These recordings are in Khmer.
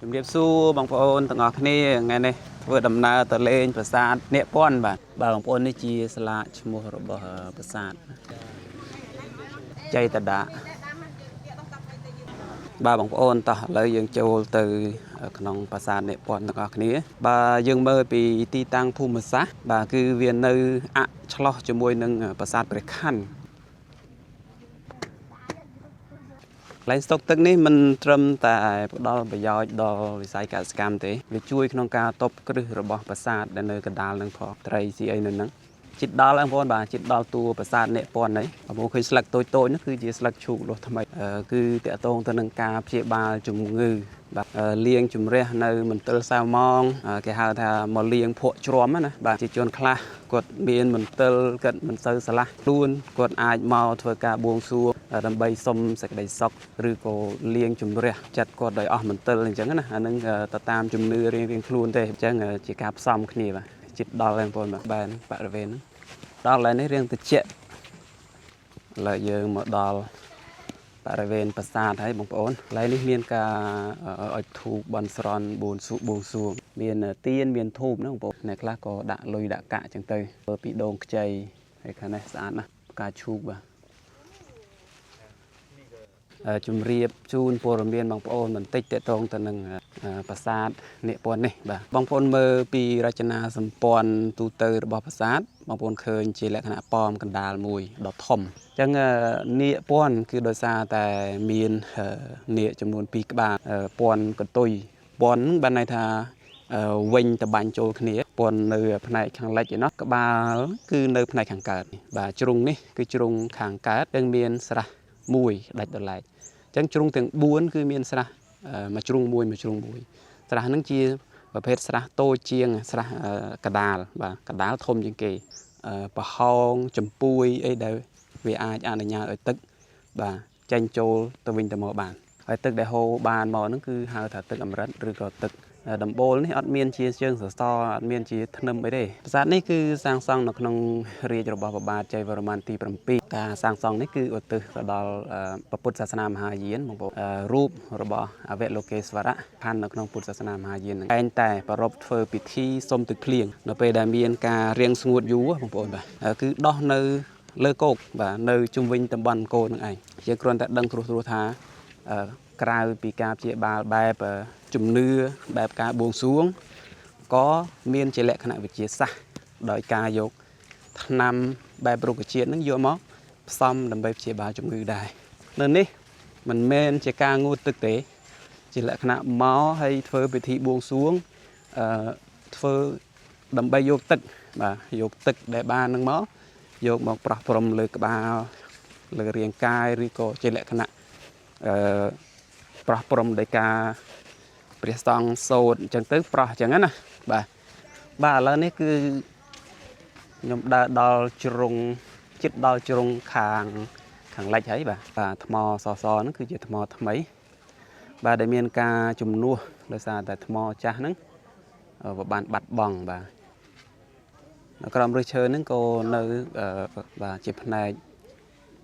ជំរាបសួរបងប្អូនទាំងអស់គ្នាថ្ងៃនេះធ្វើដំណើរទៅលេងប្រាសាទនាគពន្ធបាទបងប្អូននេះជាស្លាកឈ្មោះរបស់ប្រាសាទជ័យតដាបាទបងប្អូនតោះឥឡូវយើងចូលទៅក្នុងប្រាសាទនាគពន្ធទាំងអស់គ្នាបាទយើងមើលពីទីតាំងភូមិសាស្ត្របាទគឺវានៅអឆ្លោះជាមួយនឹងប្រាសាទព្រះខ័នកន្លែងស្តុកទឹកនេះមិនត្រឹមតែផ្ដល់ប្រយោជន៍ដល់វិស័យកសិកម្មទេវាជួយក្នុងការតបគ្រឹះរបស់ប្រាសាទដែលនៅកណ្ដាលនឹងផងត្រីស៊ីអីនៅហ្នឹងជិតដល់បងប្អូនបាទជិតដល់តួប្រាសាទនាគពន្ធនេះបងប្អូនឃើញស្លឹកតូចៗនោះគឺជាស្លឹកឈូកលោះថ្មីគឺតាក់ទងទៅនឹងការព្យាបាលជំងឺបាទលាងជំរះនៅមន្ទិលសាវម៉ងគេហៅថាមកលាងភក់ជ្រាំណាបាទជាជនខ្លះគាត់មានមន្ទិលគាត់មិនសូវឆ្លាស់ខ្លួនគាត់អាចមកធ្វើការបួងសួងដើម្បីសុំសេចក្តីសុខឬក៏លាងជំរះចិត្តគាត់ដោយអស់មន្ទិលអញ្ចឹងណាអានឹងទៅតាមជំនឿរៀងៗខ្លួនទេអញ្ចឹងជាការផ្សំគ្នាបាទជិតដល់បងប្អូនបាទបរិវេណហ្នឹងដល់កន្លែងនេះរៀងតិចឥឡូវយើងមកដល់បរិវេណប្រាសាទហើយបងប្អូនកន្លែងនេះមានការអុជធូបបន់ស្រន់បួងសួងមានទៀនមានធូបណាបងប្អូនអ្នកខ្លះក៏ដាក់លុយដាក់កាក់អញ្ចឹងទៅពីដងខ្ចីហើយខាងនេះស្អាតណាស់ផ្កាឈូកបាទជំរាបជូនព័ត៌មានបងប្អូនបន្តិចទាក់ទងទៅនឹងប្រាសាទនាគពន្ធនេះបាទបងប្អូនមើលពីរចនាសម្ព័ន្ធទូទៅរបស់ប្រាសាទបងប្អូនឃើញជាលក្ខណៈប៉មកណ្ដាលមួយដ៏ធំអញ្ចឹងនាគពន្ធគឺដោយសារតែមាននាគចំនួន2ក្បាលពន្ធកន្ទុយពន្ធបានន័យថាវិញតបាញ់ចូលគ្នាពន្ធនៅផ្នែកខាងលិចឯណោះក្បាលគឺនៅផ្នែកខាងកើតបាទជ្រុងនេះគឺជ្រុងខាងកើតទាំងមានស្រះមួយដាច់ដោយឡែកអញ្ចឹងជ្រុងទាំង4គឺមានស្រះមួយជ្រុងមួយស្រះហ្នឹងជាប្រភេទស្រះតូចជាងស្រះកដាលបាទកដាលធំជាងគេប្រហោងចម្ពួយអីដែលវាអាចអនុញ្ញាតឲ្យទឹកបាទចេញចូលទៅវិញទៅមកបានហើយទឹកដែលហូរបានមកហ្នឹងគឺហៅថាទឹកអម្រឹតឬក៏ទឹកដំបូលនេះអត់មានជាជើងសសរអត់មានជាធ្នឹមអីទេប្រាសាទនេះគឺសាងសង់នៅក្នុងរាជរបស់ព្រះបាទជ័យវរ្ម័នទី7ការសាងសង់នេះគឺឧទ្ទិសទៅដល់ព្រះពុទ្ធសាសនាមហាយានបងប្អូនរូបរបស់អវលោកេស្វរៈផាន់នៅក្នុងពុទ្ធសាសនាមហាយាននឹងតែងតែប្រារព្ធធ្វើពិធីសុំទឹកភ្លៀងនៅពេលដែលមានការរៀងស្ងួតយូរបងប្អូនបាទគឺដោះនៅលើគោកបាទនៅជុំវិញតំបន់គោនឹងឯងជាគ្រាន់តែដឹងត្រួសថាក្រៅពីការព្យាបាលបែបជំនឿបែបការបួងសួងក៏មានជាលក្ខណៈវិទ្យាសាស្ត្រដោយការយកថ្នាំបែបរុក្ខជាតិនឹងយកមកផ្សំដើម្បីព្យាបាលជំងឺដែរនៅនេះមិនមែនជាការងូតទឹកទេជាលក្ខណៈមកឲ្យធ្វើពិធីបួងសួងធ្វើដើម្បីយកទឹកបាទយកទឹកដែលបាននឹងមកយកមកប្រោះព្រំលើក្បាលលើរាងកាយឬក៏ជាលក្ខណៈប្រោះព្រំដោយការព្រះសង្ឃសូត្រអញ្ចឹងទៅប្រោះអញ្ចឹងណាបាទឥឡូវនេះគឺខ្ញុំដើរដល់ជ្រុងចិត្តដល់ជ្រុងខាងលិចហើយបាទថ្មសហ្នឹងគឺជាថ្មថ្មីបាទដែលមានការជំនួសដោយសារតែថ្មចាស់ហ្នឹងវាបានបាត់បង់បាទនៅក្រោមឫសឈើហ្នឹងក៏នៅបាទជាផ្នែក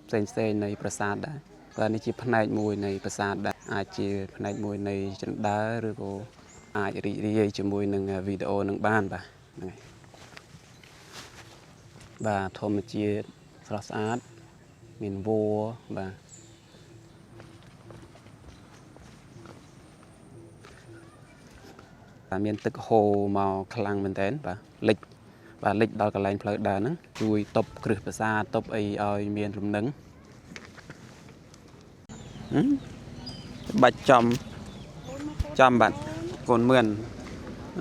ផ្សេងនៃប្រាសាទដែរបាទនេះជាផ្នែកមួយនៃប្រាសាទដែរអាចជាផ្នែកមួយនៃជណ្ដើរឬក៏អាចរីករាយជាមួយនឹងវីដេអូនឹងបានបាទហ្នឹងហើយបាទធម្មជាតិស្រស់ស្អាតមានវល្លិបាទមានទឹកហូរមកខ្លាំងមែនទែនបាទលិចដល់កន្លែងផ្លូវដើរហ្នឹងជួយទប់គ្រឹះប្រាសាទទប់អីឲ្យមានលំនឹងបាច់ចំបាត់កូនមឿន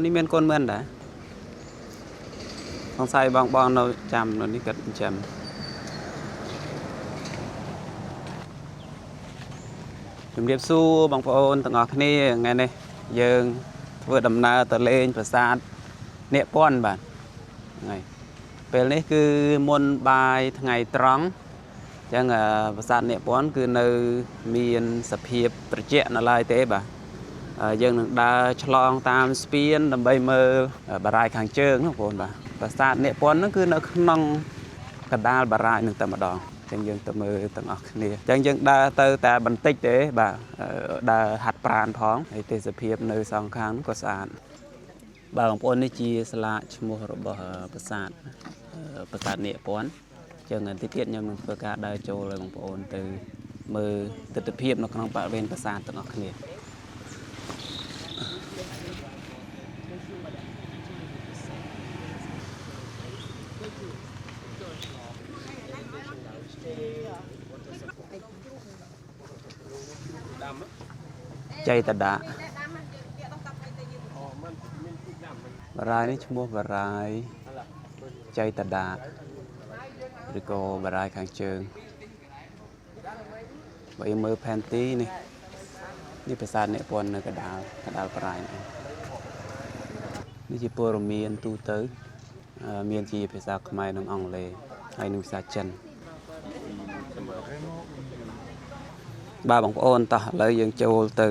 នេះមានកូនមឿនដែរសង្ស័យបងនៅចាំនៅនេះគាត់ចាំជំរាបសួរបងប្អូនទាំងអស់គ្នាថ្ងៃនេះយើងធ្វើដំណើរទៅលេងប្រាសាទនាគពន្ធបាទថ្ងៃពេលនេះគឺមុនបាយថ្ងៃត្រង់អញ្ចឹងប្រាសាទនាគពន្ធគឺនៅមានសភាពត្រជាក់នៅឡើយទេបាទយើងនឹងដើរឆ្លងតាមស្ពានដើម្បីមើលបារាយណ៍ខាងជើងណាបងប្អូនបាទប្រាសាទនាគពន្ធហ្នឹងគឺនៅក្នុងកណ្ដាលបារាយណ៍នឹងតែម្ដង ចឹងយើងទៅមើលទាំងអស់គ្នាចឹងយើងដើរទៅតែបន្តិចទេបាទដើរហាត់ប្រាណផងហើយទេសភាពនៅសងខាងក៏ស្អាតបាទបងប្អូននេះជាស្លាកឈ្មោះរបស់ប្រាសាទនាគពន្ធចឹងតិចទៀតខ្ញុំនឹងធ្វើការដើរចូលឲ្យបងប្អូនទៅមើលទិដ្ឋភាពនៅក្នុងបរិវេណប្រាសាទទាំងអស់គ្នាចៃតដាបារាយនេះឈ្មោះបារាយចៃតដាឬក៏បារាយខាងជើងបើយើងមើលផែនទីនេះប្រាសាទនាគពន្ធនៅកដាលបារាយនេះជាព័ត៌មានទូទៅមានជាភាសាខ្មែរនិងអង់គ្លេសហើយនិងភាសាចិនបាទបងប្អូនតោះឥឡូវយើងចូលទៅ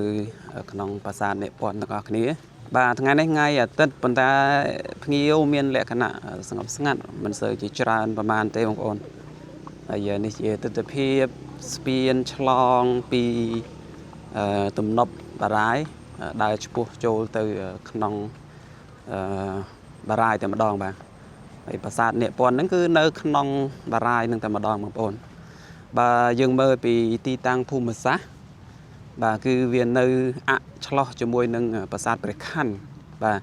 ក្នុងប្រាសាទនាគពន្ធទាំងអស់គ្នាបាទថ្ងៃនេះថ្ងៃអាទិត្យប៉ុន្តែភ្ញៀវមានលក្ខណៈស្ងប់ស្ងាត់មិនសូវជាច្រើនប្រហែលទេបងប្អូនហើយនេះជាទិដ្ឋភាពស្ពានឆ្លងពីទំនប់បារាយដើរឆ្ពោះចូលទៅក្នុងបារាយតែម្ដងបាទហើយប្រាសាទនាគពន្ធហ្នឹងគឺនៅក្នុងបារាយនឹងតែម្ដងបងប្អូនបាទយើងមើលពីទីតាំងភូមិសាស្ត្របាទគឺវានៅឆ្លោះជាមួយនឹងប្រាសាទព្រះខ័នបាទ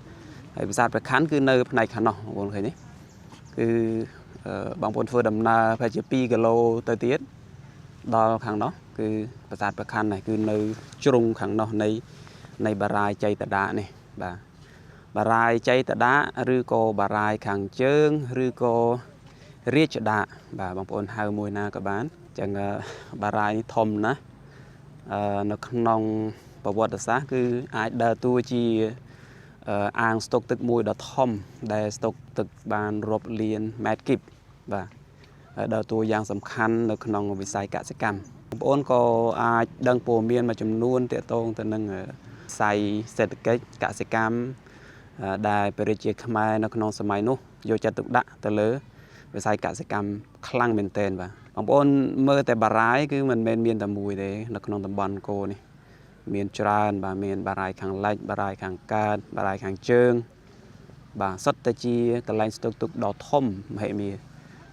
ហើយប្រាសាទព្រះខ័នគឺនៅផ្នែកខាងនោះបងប្អូនឃើញនេះគឺបងប្អូនធ្វើដំណើរប្រហែលជា2គីឡូទៅទៀតដល់ខាងនោះគឺប្រាសាទព្រះខ័ននេះគឺនៅជ្រុងខាងនោះនៃបារាយចៃតដានេះបាទបារាយចៃតដាឬក៏បារាយខាងជើងឬក៏រាជដាបាទបងប្អូនហៅមួយណាក៏បានចឹងបារាយនេះធំណាស់នៅក្នុងប្រវត្តិសាស្ត្រគឺអាចដើរតួជាអាងស្តុកទឹកមួយដ៏ធំដែលស្តុកទឹកបានរាប់លានម៉ែត្រគីបបាទហើយដើរតួយ៉ាងសំខាន់នៅក្នុងវិស័យកសិកម្មបងប្អូនក៏អាចដឹងព័ត៌មានមួយចំនួនទាក់ទងទៅនឹងវិស័យសេដ្ឋកិច្ចកសិកម្មដែលប្រជាជាតិខ្មែរនៅក្នុងសម័យនោះយកចិត្តទុកដាក់ទៅលើវិស័យកសិកម្មខ្លាំងមែនទែនបាទបងប្អូនមើលតែបារាយគឺមិនមែនមានតែមួយទេនៅក្នុងតំបន់អង្គរនេះមានច្រើនបាទមានបារាយខាងលិចបារាយខាងកើតបារាយខាងជើងបាទសុទ្ធតែជាកន្លែងស្តុកទុកដ៏ធំមហិមា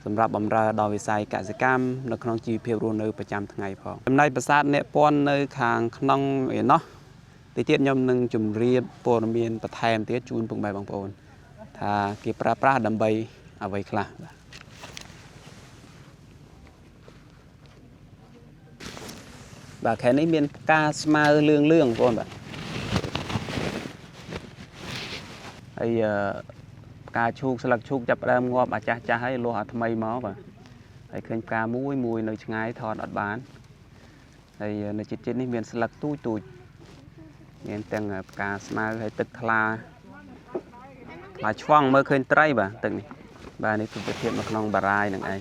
សម្រាប់បម្រើដល់វិស័យកសិកម្មនៅក្នុងជីវភាពរស់នៅប្រចាំថ្ងៃផងចំណែកប្រាសាទនាគពន្ធនៅខាងក្នុងឯណោះទីទៀតខ្ញុំនឹងជម្រាបព័ត៌មានបន្ថែមទៀតជូនពុកម៉ែបងប្អូនថាគេប្រើប្រាស់ដើម្បីអ្វីខ្លះបាទខែនេះមានផ្កាស្មៅលឿងបងប្អូនបាទហើយផ្កាឈូកស្លឹកឈូកចាប់ផ្ដើមងាប់អាចាស់ហើយលោះអាថ្មីមកបាទហើយឃើញផ្កាមួយនៅឆ្ងាយថតអត់បានហើយនៅជិតនេះមានស្លឹកទូចមានទាំងផ្កាស្មៅហើយទឹកថ្លាឆ្វង់មើលឃើញត្រីបាទទឹកនេះបាទនេះទិដ្ឋភាពនៅក្នុងបារាយនឹងឯង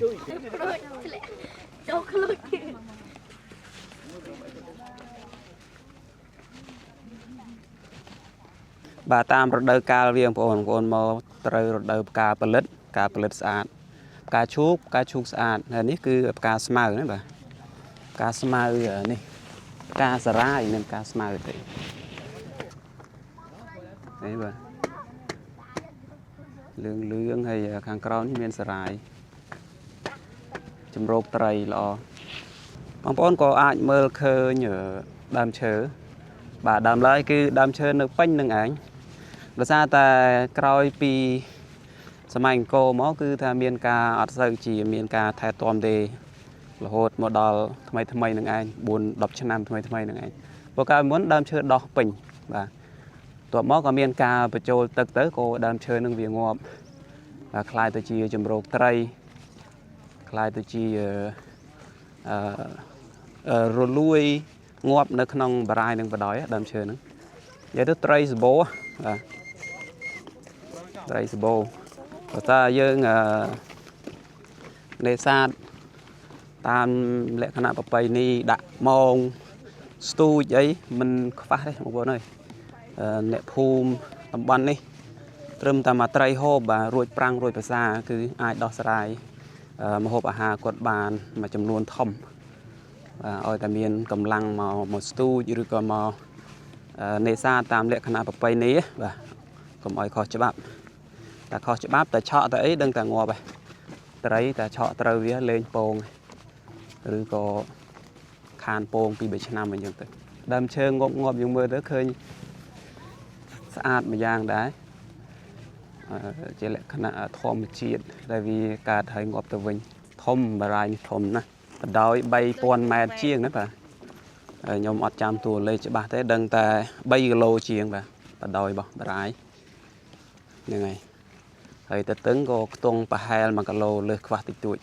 បាទតាមរដូវកាលវាបងប្អូនមកត្រូវរដូវផ្កាផលិតស្អាតផ្កាឈូកស្អាតហើយនេះគឺផ្កាស្មៅណាបាទផ្កាស្មៅនេះផ្កាសារាយនិងផ្កាស្មៅទេនេះបាទលឿងហើយខាងក្រោមនេះមានសារាយជំរកត្រីល្អបងប្អូនក៏អាចមើលឃើញដើមឈើបាទដើមឡើយគឺដើមឈើនៅពេញនឹងឯងដោយសារតែក្រោយពីសម័យអង្គរមកគឺថាមានការអត់សូវជាមានការថែទាំទេរហូតមកដល់ថ្មីនឹងឯង4-10ឆ្នាំថ្មីនឹងឯងព្រោះកាលមុនដើមឈើដោះពេញបាទទើបមកក៏មានការបញ្ចូលទឹកទៅក៏ដើមឈើនឹងវាងាប់បាទคล้ายទៅជាជំរកត្រីคล้ายទៅជារលួយងាប់នៅក្នុងបារាយនឹងបដ ாய் ដើមឈើហ្នឹងនិយាយទៅត្រីសបោបាទត្រីសបោបើតាយើងនេសាទតាមលក្ខណៈប្រពៃណីដាក់ម៉ងស្ទូចអីមិនខ្វះទេបងប្អូនអើយអ្នកភូមិតំបន់នេះត្រឹមតែមកត្រីហូបបាទរួចប្រាំងរួចភាសាគឺអាចដោះស្រាយ มาหอบอาหารกดบานมาจำนวนทอมเอาแต่เมียนกำลังมาสตูหรือก็มาเนซ่าตามเรียกคณะประไปนี้บ่ก็มอยคอฉบับแต่คอฉบับแต่เฉาะแต่ấy đừngแต่งัวไปแต่ไรแต่เฉาะแต่เราเวียเล่นโป่งหรือก็คานโป่งปีใบชะนำมันยังตึกดำเชิงงบยังมือเด้อเคยสะอาดมาย่างได้เจริญคณะทอมจีดได้วีการไทยงบตะวินทอมบรายทอมนะดอยใบปอนแมนเชียงนะป่ะยมอัดจำตัวเลยจะบาดแต่ดังแต่ใบโลเชียงป่ะดอยบ่บรายยังไงไอ้แต่ตึงก็ตรงปะแฮลมันก็โลเลือกว่าติดตัว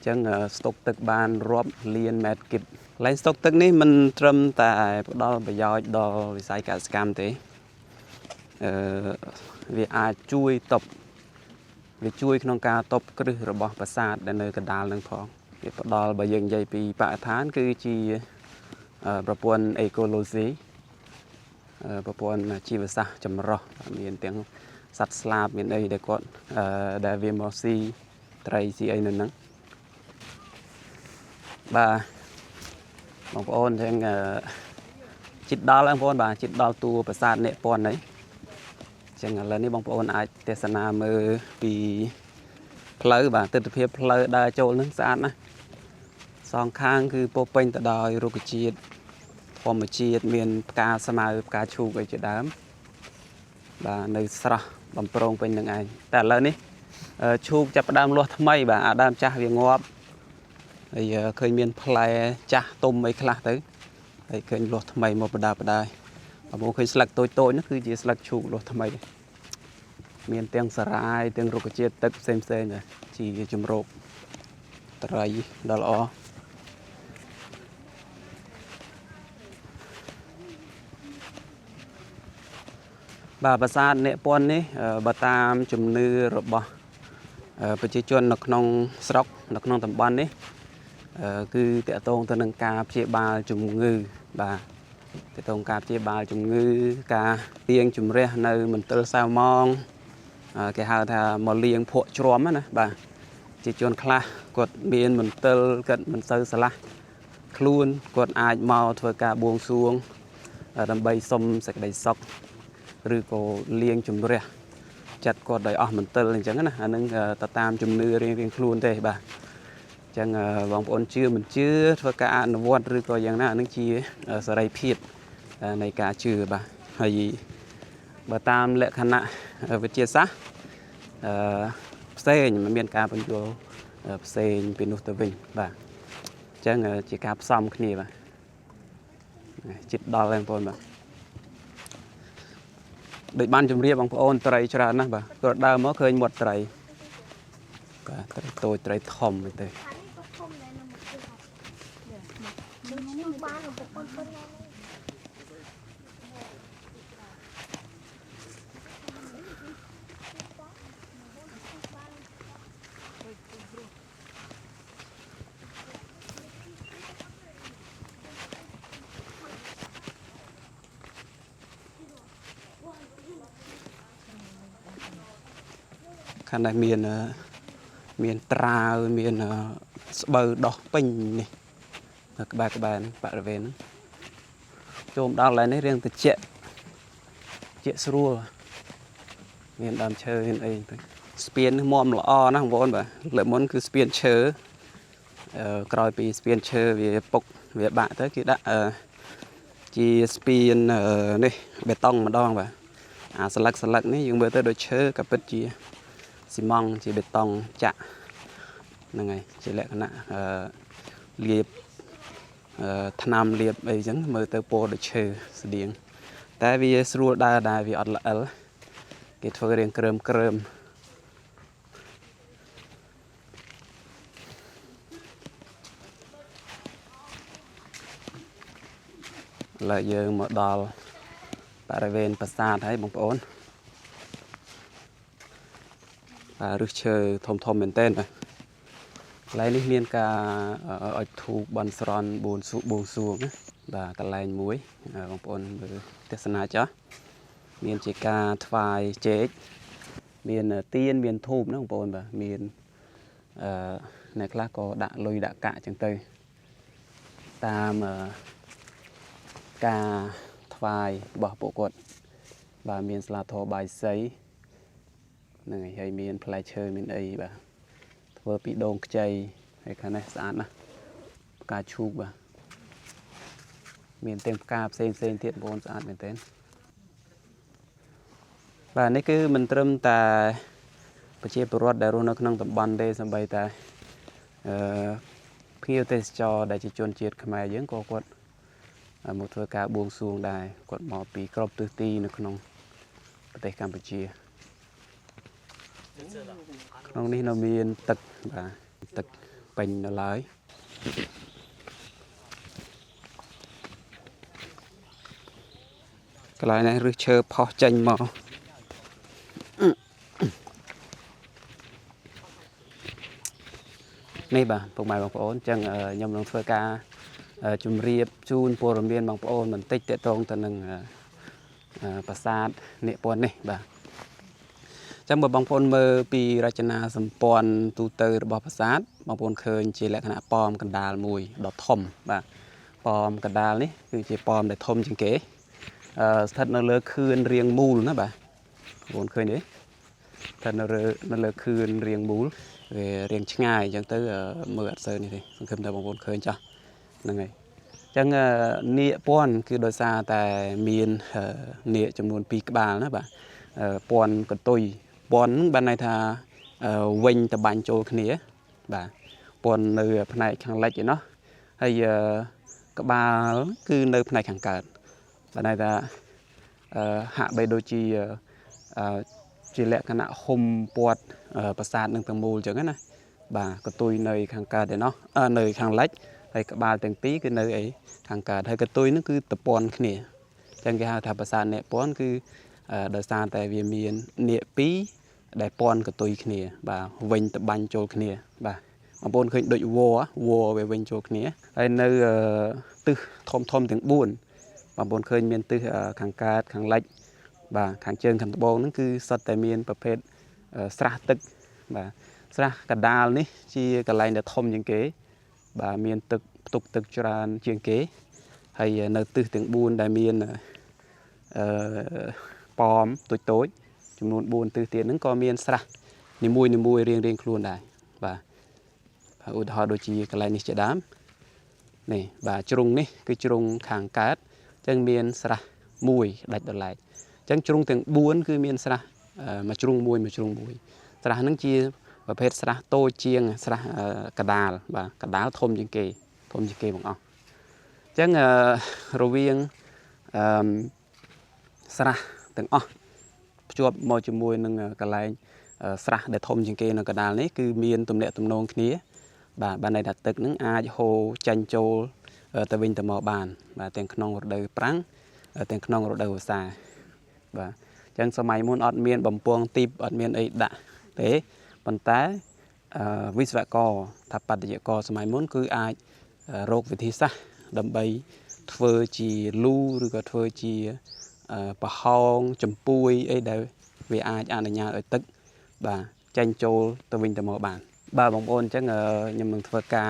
จังสต็อกตึกบานรวบเลียนแมดกิดไลน์สต็อกตึกนี้มันตรมแต่ดอประโยชน์ดอวิสัยการสกรรมเตะวิอาช่วยตบวิช่วยขนมกาตบกระระบบประสาทในเนื้อกระดาษนั่งพอวิดอใบยังใหญ่ปีปะฐานคือจีประปวนเอโคโลจีประปวนชีวศาสตร์จำรอมีเตียงสัตว์สลาบมีอะไรเด็กก่อนเดวิมอซีไตรซีไอนั่นนั่งบ่าบางคนยังจิตดอลบางคนบ่าจิตดอลตัวประสาทเนปอนไหนจังแล้วนี่บางคนอาจเทศนามือปีเพลย์บ่าติดเพียบเพลย์ได้โจลนึงสะอาดนะสองข้างคือโปเป็นตะดอยรูกจีดพอมจีดเมียนกาสมาร์กาชูไปจุดดำบ่าในสระบำโปรงเป็นยังไงแต่แล้วนี่ชูจับดำรถทำไมบ่าดำจ้าเวียงงอบเคยมีเพลย์จ้าตุ่มไอ้คลาตึงเคยรถทำไมมาประดาประได้ผมเคยสลักตัวนั่นคือจีสลักชูรถทำไมมีเตียงสลายเตียงรูกจีดตึกเซมเนี่ยจีจุ่มโรคตรายดอลบาประสาทเนปอนนี่บาตามจุ่มเนื้อระบบประชาชนนักนองสร็อกนักนองตำบลนี่คือเตะตรงตัวหนึ่งกาเจียบาจุ่มงือบาเตะตรงกาเจียบาจุ่มงือกาเตียงจุ่มเรียในมันเตอร์ซาวมองแกหาถ้ามาเลี้ยงพวกจรวมนะบาจีจวนคลากดเบียนมันเตอร์กันมันเตอร์สละคลูนกดอาจเมาเถื่อกาบวงสวงดำใบส้มสักใบซอกหรือก็เลี้ยงจุ่มเรียจัดกดได้ออกมันเตอร์อย่างนั้นนะอันนึงตามจุ่มเนื้อเรียงคลูนได้บาจังบางคนชื่อมันชื่อเถื่อกาอันวัดหรือก็อย่างนั้นนึงชีสไลด์พิษในกาชื่อบาให้บาตามเลขณะวิทยาศาสตร์เส้นมันมีการเป็นโยเส้นเป็นอุตวิญบ่าจังจีการซ้ำขึ้นนี่บ่าจิตดอลแรงปนบ่าโดยบ้านจุ่มเรียบบางคนไตรชรานะบ่าก็ดาวมันเคยหมดไตรก็ไตรโตไตรทอมไปเลยขณะเมียนตราเมียนเบอร์ดอกปิงนี่กบายนี่ปะระเวนโจมดาวอะไรนี่เรื่องแต่เจ๊สรัวเมียนดามเชอร์เห็นเองสเปียนมอมละอ้อนะของผมแบบเหลือมันคือสเปียนเชอร์กรอยปีสเปียนเชอร์วีปกวีบะtới kia đãจีสเปียนนี่เบตงมาดองแบบสลักนี่ยังเบอร์tớiโดยเชอร์กับเป็ดจีซีมองจีเบตงจะนั่งไงจีแหละขณะเรียบธนามเรียบไปจังเมื่อเตอโปโดยเชอร์เสียงแต่วีสรัวได้วีอัดละเกิดเรียงเกริมlà giờ mở đò tại về Pasa thấy bóng ổn và rước chơi thom miền tên này lấy lý miên ca ở thu bắn sòn buồn xuồng và cả lạnh muối bóng ổn tết sana chó miền chỉ ca phai chế miền tiên miền thụp nó không bồn bà miền này khác có đạ lôi đạ cạ chẳng tây tam ca phai bỏ bộ quật và miền là thọ bài giấy này hay miền play chơi miền ấy bà vừa bị đông chay hay cái này sẵn nè ca chu bà miền tên ca sen thiệt bồn sẵn miền tên và này cứ mình trâm taประเทศประวัติได้รู้นักนั่งตบันได้สบายแต่เพียงแต่จอได้จะจนเจียดขมายยังก็กดmột thời cả buông xuồng đài quật mỏปีกรอบตื้อตีนักน้องประเทศกัมพูชีน้องนี่เรามีตึกvàตึกเป็นอะไรcái này này rưỡi chơi phò tranh mỏนี่บ่พวกหมายบางปอนจังยำลงเฟือกาจุ่มเรียบจูนโปรเมียนบางปอนมันติดเตะตรงตัวหนึ่งประสาทเนี่ยปอนนี่บ่จังเมื่อบางปอนเมื่อปีราชนาสัมปอนตูเตอร์บอประสาทบางปอนเคยเจริญขณะปอมกันดาลมวยดอกทมบ่ปอมกันดาลนี่คือเจปอมได้ทมจังเก๋ทัดนั่นเลยคืนเรียงมูลนะบ่ปอนเคยนี่ทัดนั่นเลยคืนเรียงมูลvề riêng ngày chẳng tới mưa sơn này thì không thể bằng vốn khơi cho là ngày chẳng nịa ponคือโดยซาแต่มีนเนียจำนวนปีกบาลนะบ่ปอนกับตุยปอนบันในทาวิ่งตะบันโจขเนียบ่ปอนในภายในข้างเล็กเนาะให้กับบาคือในภายในข้างเกิดบันในทาhạไปโดยจีchỉ lẽ cái nạo hùng bọtประสาทหนึ่งตะมูลจังนะบ่ากระตุยในข้างกาเดี๋ยวเนาะในข้างเล็กให้กับบาแต่งปีคือในไอ้ข้างกาให้กระตุยนั่นคือตะปอนขี้เนี่ยจังแกหาทำประสาทเนี่ยปอนคือเดชาแต่เวียนเมียนเนี่ยปีได้ปอนกระตุยขี้เนี่ยบ่าเวงตะบันโจขี้เนี่ยบ่าบางปอนเคยโดยวัวไปเวงโจขี้เนี่ยไอ้ในตื้อทอมถึงบุญบางปอนเคยเมียนตื้อข้างกาข้างเล็กบ่าข้างเชิงขันตะบองนั่นคือสัตว์แต่เมียนประเภทสระตึกบ่าสระกระดาลนี่ที่กระไรเนี่ยทมยังเก๋บ่าเมียนตึกตุกตึกจราเชียงเก๋ให้ในตื้อถึงบุญได้เมียนปอมตัวโต้จำนวนบุญตื้อเตียนนั่นก็เมียนสระนิมวยเรียงครูนได้บ่าอุดหอโดยจีกระไรนี่จะดามนี่บ่าจรุงนี่คือจรุงขางการ์ดจังเมียนสระมวยดัดตัวไหลจังจรุงถึงบุญคือเมียนสระมาจรุงมวยสระนั่งจีประเภทสระโตเชียงสระกระดาลบ่ากระดาลทมจิงเกบังอ๋อจังเราเวียงสระถึงอ๋อจวบมอจมวยนึงกระไรสระเดทมจิงเกนึงกระดาลนี้คือเมียนตุ่มเละตุ่มนองขี้บ่าบันไดดัดตึกนึงอาโฮจันโจตะวินตะมอบานบ่าเตียงขนองรถเดือปรังเตียงขนองรถเดือสาบ่าจังสมัยมุนอดเมียนบ่มปวงตีบอดเมียนไอ้ดะเต๋ปันแต่วิศวกรทับปัตยกรสมัยมุนคืออาโรควิธีซะดำใบเทอจีลูหรือก็เทอจีปะฮองจมปุยไอ้เดวิอาจานญาไอ้ตึกบ่าจันโจตะวินตะมอบานบ่าบางโอนจังยำมึงเทอกา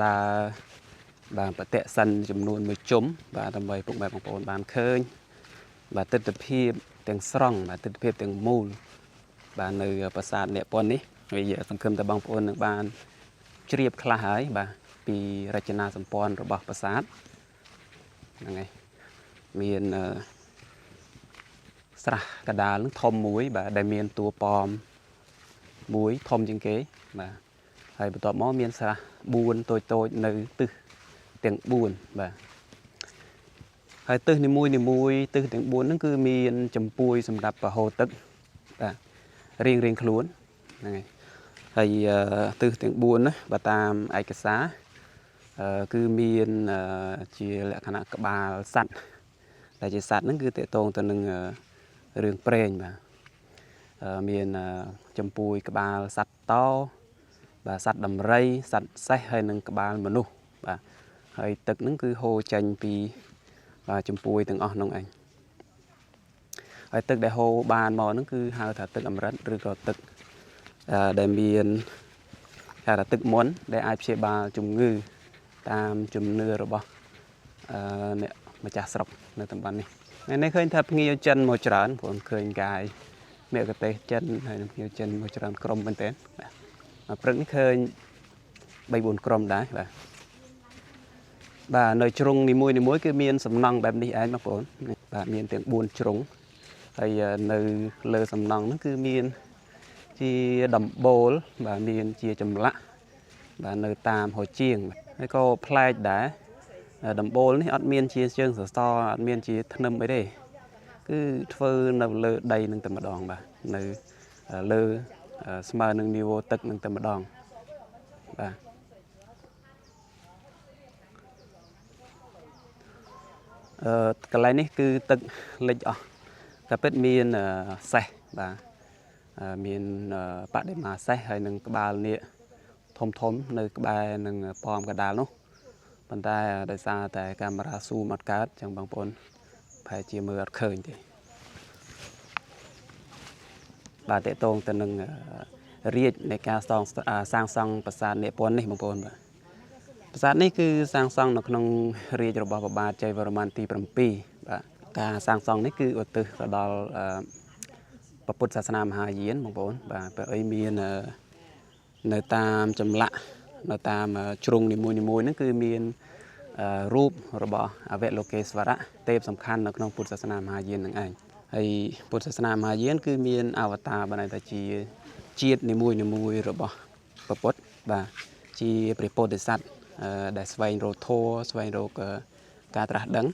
ดาบ่าปะเตะสันจำนวนมือจุ่มบ่าดำใบพวกแบบบางโอนบานเคยบ่าติดพีบเตียงสร้องบ่าติดพีบเตียงมูลบ่าในประสาทเนี่ยปนนี้วิญญาสังคมแต่บางโอนหนึ่งบ้านเฉียบคลายบ่าปีราชนาสัมปอนระบอบประสาทยังไงมีนสระกระดาษทอมมุ้ยบ่าได้มีนตัวปอมมุ้ยทอมจิงเก๋บ่าให้ประตอบมอมีนสระบุญโตในตึกเตียงบุญบ่าให้ตึกนิมุยตึกเตียงบุญนั่นคือมีนจำปุยสำหรับโฮตึกบ่าเรียงคล้วนยังไงให้ตึกเตียงบุญนะบ่าตามไอกษาคือมีนจีลักษณะกบาลสัตว์แต่จีสัตว์นั่นคือเตะตรงตัวหนึ่งเรื่องเปรย์บ่ามีนจำปุยกบาลสัตว์โตบ่าสัตว์ดำไรสัตว์ไส้ให้หนึ่งกบาลมนุษย์บ่าให้ตึกนั่นคือโฮจันปีบ่าจำปุยถึงอ๋อน้องเอง ហើយទឹកដែលហូរបានមកហ្នឹងគឺហៅថាទឹកអម្រឹតឬក៏ទឹកដែលមានគេថាទឹកមុនដែលអាចព្យាបាលជំងឺតាមជំនឿរបស់អ្នកម្ចាស់ស្រុកនៅតំបន់នេះនេះឃើញថាភ្ញៀវចិនមកច្រើនព្រោះឃើញកាយមេកទេសចិនហើយភ្ញៀវចិនមកច្រើនក្រុមមែនទែនបាទព្រឹកនេះឃើញ 3-4 ក្រុមដែរបាទនៅជ្រុងនីមួយៗគឺមានសំណង់បែបនេះឯងបងប្អូនបាទមានទាំង4ជ្រុងហើយនៅលើសំណង់ហ្នឹងគឺមានជាដំបូលបាទមានជាចម្លាក់បាទនៅតាមហោជាងហើយក៏ប្លែកដែរដំបូលនេះអត់មានជាជើងសសរអត់មានជាធ្នឹមអីទេគឺធ្វើនៅលើដីនឹងតែម្ដងបាទនៅលើស្មើនឹងនីវ៉ូទឹកនឹងតែម្ដងបាទកន្លែងនេះគឺទឹកលិចអស់តែពិតមានសេះបាទមានបដិមាសេះហើយនឹងក្បាលនាគធំនៅក្បែរនឹងប៉មកដាលនោះប៉ុន្តែដោយសារតែកាមេរ៉ាស៊ូមអត់កើតចឹងបងប្អូនប្រហែលជាមើលអត់ឃើញទេបាទតកតងទៅនឹងរាជនៃការសាងសង់ប្រាសាទនាគពន្ធនេះបងប្អូនបាទប្រាសាទនេះគឺសាងសង់នៅក្នុងរាជរបស់ព្រះបាទជ័យវរ្ម័នទី 7 បាទការសាងសង់នេះគឺឧទ្ទិសទៅដល់ព្រះពុទ្ធសាសនាមហាយានបងប្អូនបាទព្រោះអីមាននៅតាមចម្លាក់នៅតាមជ្រុងនីមួយៗហ្នឹងគឺមានរូបរបស់អវលោកេស្វរៈទេពសំខាន់នៅក្នុងពុទ្ធសាសនាមហាយាននឹងឯងហើយពុទ្ធសាសនាមហាយានគឺមានអវតារបានតែជាជាតិនីមួយៗរបស់ព្រះពុទ្ធបាទជាព្រះពោធិសត្វដែលស្វែងរកធម៌ស្វែងរកការត្រាស់ដឹង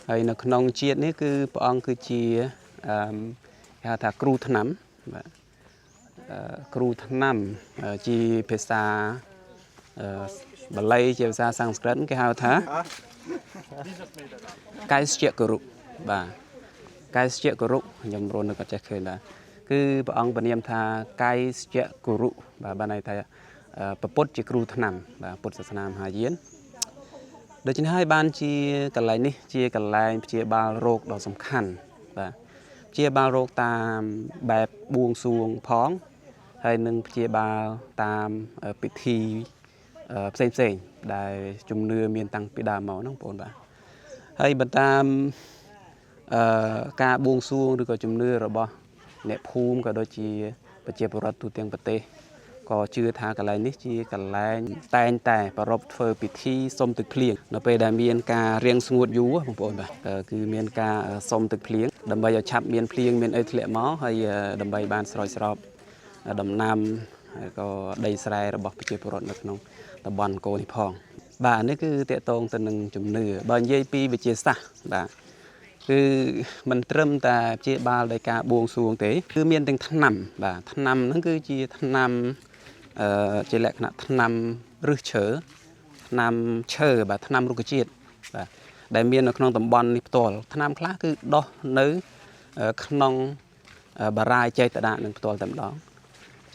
ហើយនៅក្នុងជាតិនេះគឺព្រះអង្គគឺជាគេហៅថាគ្រូថ្នាំបាទគ្រូថ្នាំជាភាសាបាលីជាភាសាសំស្ក្រឹតគេហៅថាកាយស្ជគរុបាទកាយស្ជគរុខ្ញុំរត់នៅក៏ចេះឃើញដែរគឺព្រះអង្គព្រានាមថាកាយស្ជគរុបាទបានន័យថាព្រះពុទ្ធជាគ្រូថ្នាំបាទពុទ្ធសាសនាមហាយានដូច្នេះហើយបានជាកន្លែងនេះជាកន្លែងព្យាបាលរោគដ៏សំខាន់បាទព្យាបាលរោគតាមបែបបួងសួងផងហើយនឹងព្យាបាលតាមពិធីផ្សេងដែលជំនឿមានតាំងពីដើមមកហ្នឹងបងប្អូនបាទហើយបន្តតាមការបួងសួងឬក៏ជំនឿរបស់អ្នកភូមិក៏ដូចជាប្រជាពលរដ្ឋទូទាំងប្រទេសក៏ជឿថាកន្លែងនេះជាកន្លែងតែងតែប្រារព្ធធ្វើពិធីសុំទឹកភ្លៀងនៅពេលដែលមានការរាំងស្ងួតយូរបងប្អូនបាទគឺមានការសុំទឹកភ្លៀងដើម្បីឲ្យឆាប់មានភ្លៀងមានអីធ្លាក់មកហើយដើម្បីបានស្រោចស្រពដំណាំហើយក៏ដីស្រែរបស់ប្រជាពលរដ្ឋនៅក្នុងតំបន់អង្គរនេះផងបាទនេះគឺតកតងទៅនឹងជំនឿបើនិយាយពីវិទ្យាសាស្ត្របាទគឺមិនត្រឹមតែព្យាបាលដោយការបួងសួងទេគឺមានទាំងថ្នាំបាទថ្នាំហ្នឹងគឺជាថ្នាំជាលក្ខណៈថ្នាំឫសឈើថ្នាំឈើបាទថ្នាំរុក្ខជាតិបាទដែលមាននៅក្នុងតំបន់នេះផ្ទាល់ថ្នាំខ្លះគឺដុះនៅក្នុងបារាយចេតតានឹងផ្ទាល់តែម្ដង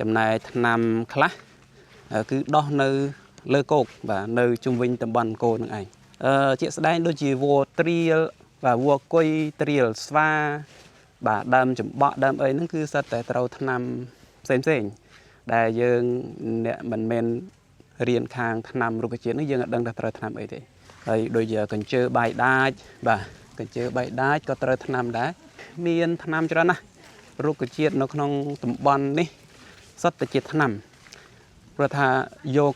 ចំណែកថ្នាំខ្លះគឺដោះនៅលើគោកបាទនៅជុំវិញតំបន់អង្គរនឹងឯងជាក់ស្ដែងដូចជាវល្លិត្រៀលបាទវល្លិគុយត្រៀលស្វាបាទដើមចំបក់ដើមអីហ្នឹងគឺសិតតែត្រូវថ្នាំផ្សេងដែលយើងអ្នកមិនមែនរៀនខាងថ្នាំរុក្ខជាតិនេះយើងអត់ដឹងថាត្រូវថ្នាំអីទេហើយដូចជាកញ្ជើបាយដាចបាទកញ្ជើបាយដាចក៏ត្រូវថ្នាំដែរមានថ្នាំច្រើនណាស់រុក្ខជាតិនៅក្នុងតំបន់នេះសុទ្ធតែជាថ្នាំព្រោះថាយក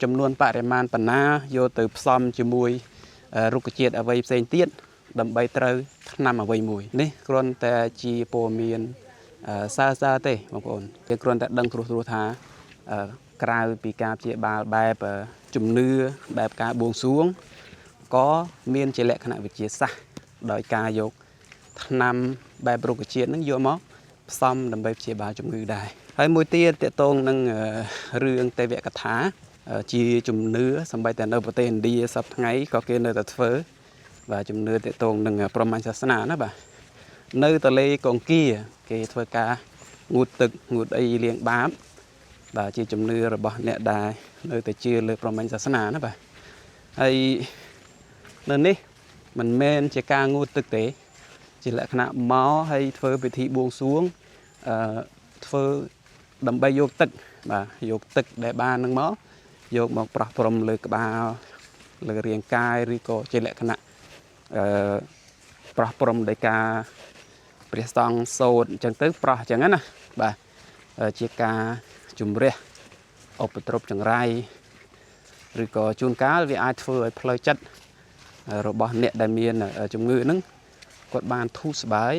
ចំនួនបរិមាណប៉ុណ្ណាយកទៅផ្សំជាមួយរុក្ខជាតិអ្វីផ្សេងទៀតដើម្បីត្រូវថ្នាំអ្វីមួយនេះគ្រាន់តែជាព័ត៌មានសើទេបងប្អូនគេគ្រាន់តែដឹងត្រួសថាក្រៅពីការព្យាបាលបែបជំនឿបែបការបួងសួងក៏មានជាលក្ខណៈវិទ្យាសាស្ត្រដោយការយកថ្នាំបែបរុក្ខជាតិនឹងយកមកផ្សំដើម្បីព្យាបាលជំងឺដែរហើយមួយទៀតតកតងនឹងរឿងទេវកថាជាជំនឿសម្បីតែនៅប្រទេសឥណ្ឌាសប្តាហ៍ថ្ងៃក៏គេនៅតែធ្វើបាទជំនឿតកតងនឹងព្រហ្មញ្ញសាសនាណាបាទនៅទលេកង្គៀគេធ្វើការងូតទឹកងូតអីលាងបាបបាទជាជំនឿរបស់អ្នកដែលនៅតែជឿលើព្រហ្មញ្ញសាសនាណាបាទហើយនៅនេះមិនមែនជាការងូតទឹកទេ ជាលក្ខណៈមកហើយធ្វើពិធីបួងសួងធ្វើដើម្បីយកទឹកបាទយកទឹកដែលបាននឹងមកយកមកប្រោះព្រំលើក្បាលលើរាងកាយឬក៏ជាលក្ខណៈប្រោះព្រំដោយការព្រះសង្ឃសូត្រអញ្ចឹងទៅប្រោះអញ្ចឹងណាបាទជាការជំរះឧបទ្រពចង្រៃឬក៏ជួនកាលវាអាចធ្វើឲ្យផ្លូវចិត្តរបស់អ្នកដែលមានជំងឺហ្នឹងគាត់បានធូរស្បើយ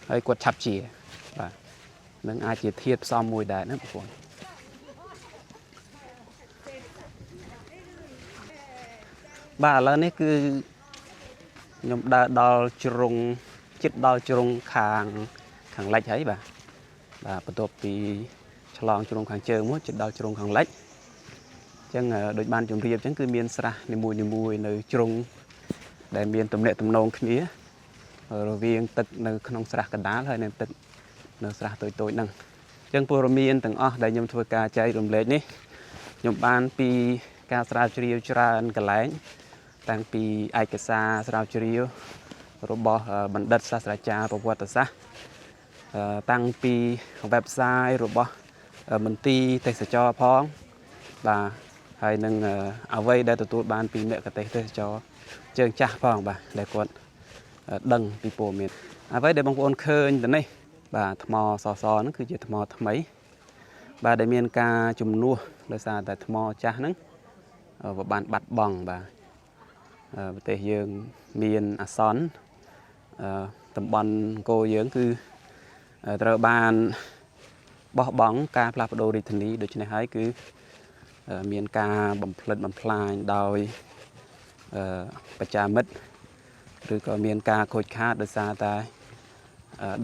ហើយគាត់ឆាប់ជាបាទនឹងអាចជាធាតុផ្សំមួយដែរណាបងប្អូនបាទឥឡូវនេះគឺខ្ញុំដើរដល់ជ្រុងចិត្តដល់ជ្រុងខាងលិចហើយបាទបន្ទាប់ពីឆ្លងជ្រុងខាងជើងមកចិត្តដល់ជ្រុងខាងលិចអញ្ចឹងដូចបានជម្រាបអញ្ចឹងគឺមានស្រះនីមួយនៅជ្រុងដែលមានទំនាក់ទំនងគ្នារវាងទឹកនៅក្នុងស្រះកណ្ដាលហើយនិងទឹកនៅស្រះតូចហ្នឹងអញ្ចឹងព័ត៌មានទាំងអស់ដែលខ្ញុំធ្វើការចែករំលែកនេះខ្ញុំបានពីការស្រាវជ្រាវច្រើនកន្លែងតាំងពីឯកសារស្រាវជ្រាវរបស់បណ្ឌិតសាស្ត្រាចារ្យប្រវត្តិសាស្ត្រតាំងពី website របស់មន្ទីរទេសចរផងបាទហើយនឹងអ្វីដែលទទួលបានពីមគ្គុទ្ទេសក៍ទេសចរជើងចាស់ផងបាទដែលគាត់ដឹងពីព័ត៌មានអ្វីដែលបងប្អូនឃើញទៅនេះបាទថ្មសហ្នឹងគឺជាថ្មថ្មីបាទដែលមានការជំនួសដោយសារតែថ្មចាស់ហ្នឹងវាបានបាត់បង់បាទប្រទេសយើងមានអាសន្នតំបន់អង្គរយើងគឺត្រូវបានបោះបង់ការផ្លាស់ប្ដូររាជធានីដូច្នេះហើយគឺមានការបំផ្លិចបំផ្លាញដោយបច្ចាមិត្តឬក៏មានការខូចខាតដោយសារតែ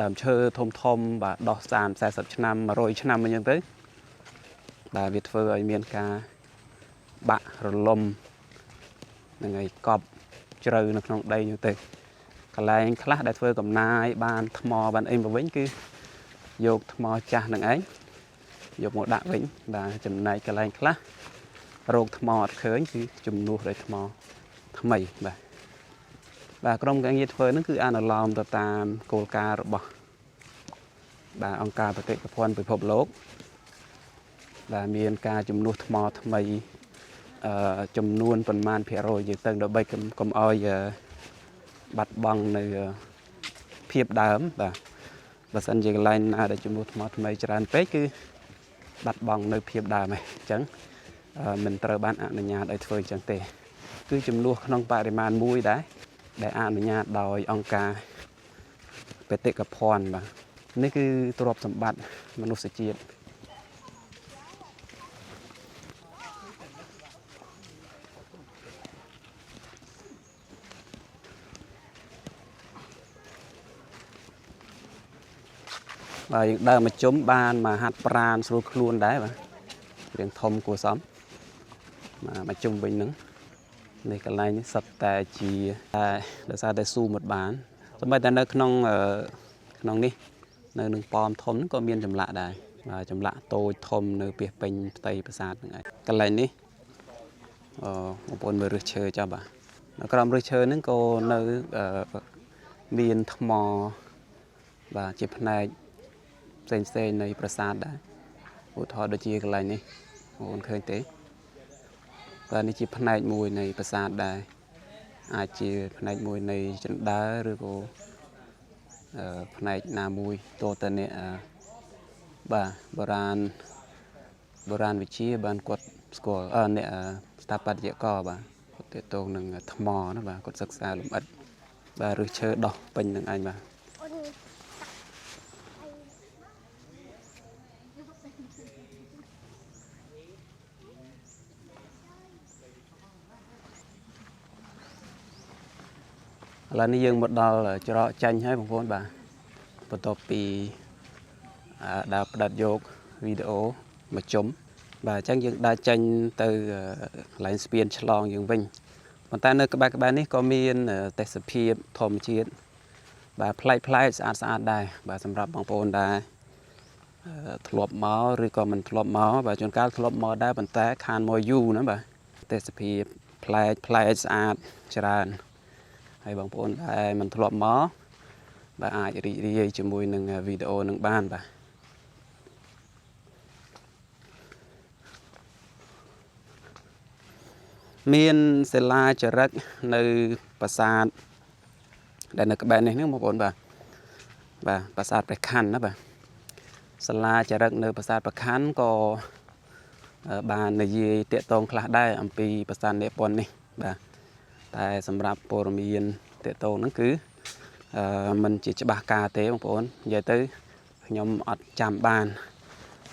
ដើមឈើធំបាទដោះ30-40ឆ្នាំ100ឆ្នាំអញ្ចឹងទៅបាទវាធ្វើឲ្យមានការបាក់រលំនឹងហើយកប់ជ្រៅនៅក្នុងដីហ្នឹងទៅកន្លែងខ្លះដែលធ្វើកំណាយបានថ្មបានអីមកវិញគឺយកថ្មចាស់នឹងឯងយកមកដាក់វិញបាទចំណែកកន្លែងខ្លះរោគថ្មអត់ឃើញគឺជំនួសដោយថ្មថ្មីបាទក្រុមការងារធ្វើហ្នឹងគឺអនុលោមទៅតាមគោលការណ៍របស់បាទអង្គការបេតិកភណ្ឌពិភពលោកបាទមានការជំនួសថ្មថ្មីចំនួនប៉ុន្មានភាគរយយើងទៅដើម្បីកុំឲ្យបាត់បង់នៅភាពដើមបាទបើសិនជាកន្លែងណាដែលជំនួសថ្មថ្មីច្រើនពេកគឺបាត់បង់នៅភាពដើមហ្នឹងអញ្ចឹងមិនត្រូវបានអនុញ្ញាតឲ្យធ្វើអញ្ចឹងទេគឺជំនួសក្នុងបរិមាណមួយដែរដែលអនុញ្ញាតដោយអង្គការបេតិកភណ្ឌបាទនេះគឺទ្រព្យសម្បត្តិមនុស្សជាតិបាទយើងដើរមកជុំបានមកហាត់ប្រាណស្រួលខ្លួនដែរបាទរៀងធំគួរសមមកជុំវិញហ្នឹងនេះកន្លែងនេះសុទ្ធតែជាដោយសារតែស៊ូមិនបានសូម្បីតែនៅក្នុងនេះនៅនឹងប៉មធំហ្នឹងក៏មានចម្លាក់ដែរបាទចម្លាក់តូចធំនៅពាសពេញផ្ទៃប្រាសាទហ្នឹងឯងកន្លែងនេះបងប្អូនមើលឫសឈើចុះបាទនៅក្រោមឫសឈើហ្នឹងក៏នៅមានថ្មបាទជាផ្នែកផ្សេងនៃប្រាសាទដែរឧទាហរណ៍ដូចជាកន្លែងនេះបងប្អូនឃើញទេបាទនេះជាផ្នែកមួយនៃប្រាសាទដែរអាចជាផ្នែកមួយនៃជណ្ដើរឬក៏ផ្នែកណាមួយតទៅនេះបាទបុរាណវិទ្យាបានគាត់ស្គាល់អ្នកស្ថាបត្យករបាទគាត់ទាក់ទងនឹងថ្មណាបាទគាត់សិក្សាលម្អិតបាទឫសឈើដោះពេញនឹងឯងបាទឥឡូវនេះយើងមកដល់ច្រកចាញ់ហើយបងប្អូនបាទបន្ទាប់ពីដើរផ្ដិតយកវីដេអូមកជុំបាទអញ្ចឹងយើងដើរចេញទៅកន្លែងស្ពានឆ្លងយើងវិញប៉ុន្តែនៅក្បែរនេះក៏មានទេសភាពធម្មជាតិបាទប្លែកស្អាតដែរបាទសម្រាប់បងប្អូនដែរធ្លាប់មកឬក៏មិនធ្លាប់មកបាទជួនកាលធ្លាប់មកដែរប៉ុន្តែខានមកយូរណាបាទទេសភាពប្លែកស្អាតច្រើនហើយបងប្អូនដែលមិនធ្លាប់មក បាទអាចរីករាយជាមួយនឹងវីដេអូនឹងបានបាទមានសិលាចារឹកនៅប្រាសាទដែលនៅក្បែរនេះហ្នឹងបងប្អូនបាទប្រាសាទព្រះខ័នណាបាទសាលាចារឹកនៅប្រាសាទព្រះខ័នក៏បាននិយាយតាក់ទងខ្លះដែរអំពីប្រាសាទនាគពន្ធនេះបាទតែសម្រាប់ព័ត៌មានតាក់ទងហ្នឹងគឺมันជាច្បាស់ការទេបងប្អូននិយាយទៅខ្ញុំអត់ចាំបាន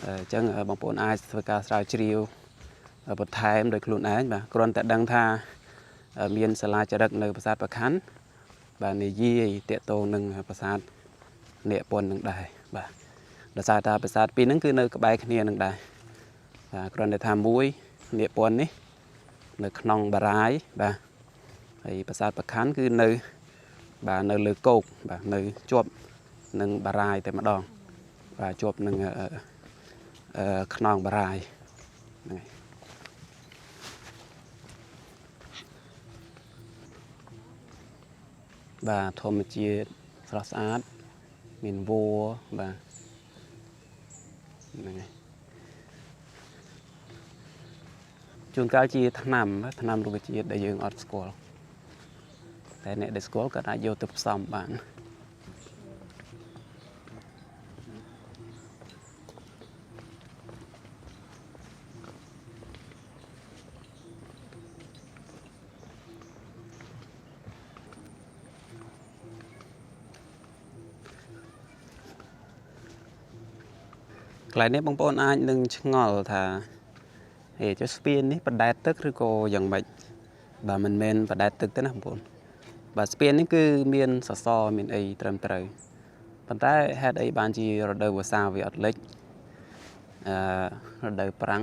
អញ្ចឹងបងប្អូនអាចធ្វើការស្រាវជ្រាវបន្ថែមដោយខ្លួនឯងបាទគ្រាន់តែដឹងថាមានសាលាចារឹកនៅប្រាសាទព្រះខ័នបាទនិយាយតាក់ទងនឹងប្រាសាទនាគពន្ធនឹងដែរបាទដោយសារតែប្រាសាទពីរហ្នឹងគឺនៅក្បែរគ្នានឹងដែរបាទគ្រាន់តែថាមួយនាគពន្ធនេះនៅក្នុងបារាយណ៍បាទហើយប្រាសាទព្រះខ័នគឺនៅបាទនៅលើគោកបាទនៅជាប់នឹងបារាយណ៍តែម្ដងបាទជាប់នឹងខ្នងបារាយណ៍ហ្នឹងហើយបាទធម្មជាតិស្រស់ស្អាតមានវល្លិបាទហ្នឹងហើយជួនកាលជាថ្នាំរុក្ខជាតិដែលយើងអត់ស្គាល់តែអ្នកដែលស្គាល់ក៏អាចយកទៅផ្សំបានកន្លែងនេះបងប្អូនអាចនឹងឆ្ងល់ថាចុះស្ពាននេះបដែតទឹកឬក៏យ៉ាងម៉េចបាទមិនមែនបដែតទឹកទេណាបងប្អូនបាទស្ពាននេះគឺមានសសរមានអីត្រឹមត្រូវប៉ុន្តែហេតុអីបានជារដូវវស្សាវាអត់លិចរដូវប្រាំង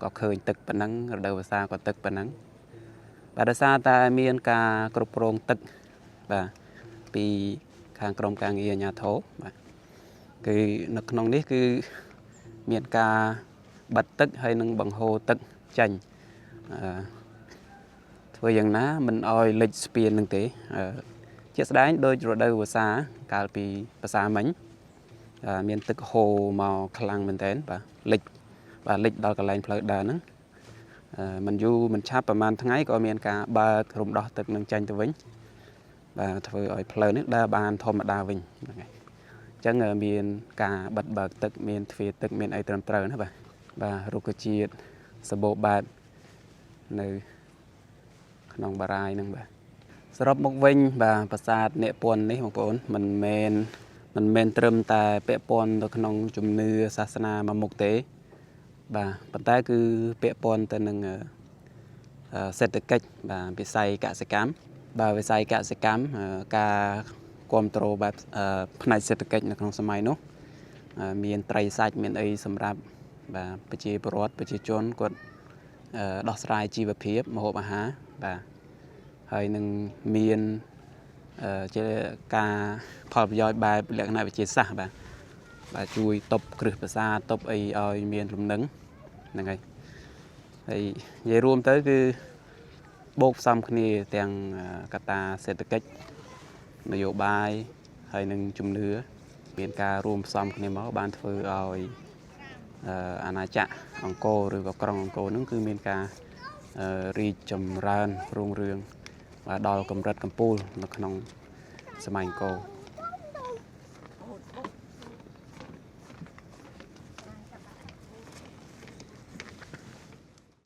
ក៏ឃើញទឹកប៉ុណ្ណឹងរដូវវស្សាក៏ទឹកប៉ុណ្ណឹងបាទដោយសារតែមានការគ្រប់គ្រងទឹកបាទពីខាងក្រមការងារអាជ្ញាធរបាទគឺនៅក្នុងនេះគឺមានការបិទទឹកហើយនឹងបង្ហូរទឹកចេញធ្វើយ៉ាងណាមិនអោយលិចស្ពាននឹងទេជាក់ស្ដែងដោយរដូវវស្សាកាលពីភាសាមិញមានទឹកហូរមកខ្លាំងមែនទែនបាទលិចដល់កន្លែងផ្លូវដើរហ្នឹងមិនយូរមិនឆាប់ប្រហែលថ្ងៃក៏មានការបើករំដោះទឹកនឹងចេញទៅវិញបាទធ្វើឲ្យផ្លូវនេះដើរបានធម្មតាវិញហ្នឹងហើយអញ្ចឹងមានការបិទបើកទឹកមានទ្វារទឹកមានអីត្រឹមត្រូវណាបាទរុក្ខជាតិសម្បូរបែបនៅក្នុងបារាយណ៍ហ្នឹងបាទសរុបមកវិញបាទប្រាសាទនាគពន្ធនេះបងប្អូនមិនមែនត្រឹមតែពាក់ព័ន្ធទៅក្នុងជំនឿសាសនាមួយមុខទេបាទប៉ុន្តែគឺពាក់ព័ន្ធទៅនឹងសេដ្ឋកិច្ចបាទវិស័យកសិកម្មបាទវិស័យកសិកម្មការគ្រប់គ្រងបែបផ្នែកសេដ្ឋកិច្ចនៅក្នុងសម័យនោះមានត្រីសាច់មានអីសម្រាប់បាទប្រជាពលរដ្ឋប្រជាជនគាត់ដោះស្រាយជីវភាពម្ហូបអាហារបាទហើយនឹងមានជាការផលប្រយោជន៍បែបលក្ខណៈវិទ្យាសាស្ត្របាទជួយតបគ្រឹះប្រាសាទតបអីឲ្យមានលំនឹងហ្នឹងហើយនិយាយរួមទៅគឺបូកផ្សំគ្នាទាំងកត្តាសេដ្ឋកិច្ចនយោបាយហើយនឹងជំនឿមានការរួមផ្សំគ្នាមកបានធ្វើឲ្យអាណាចក្រអង្គរឬក៏ក្រុងអង្គរហ្នឹងគឺមានការរីកចម្រើនរុងរឿងបាទដល់កម្រិតកំពូលនៅក្នុងសម័យអង្គរ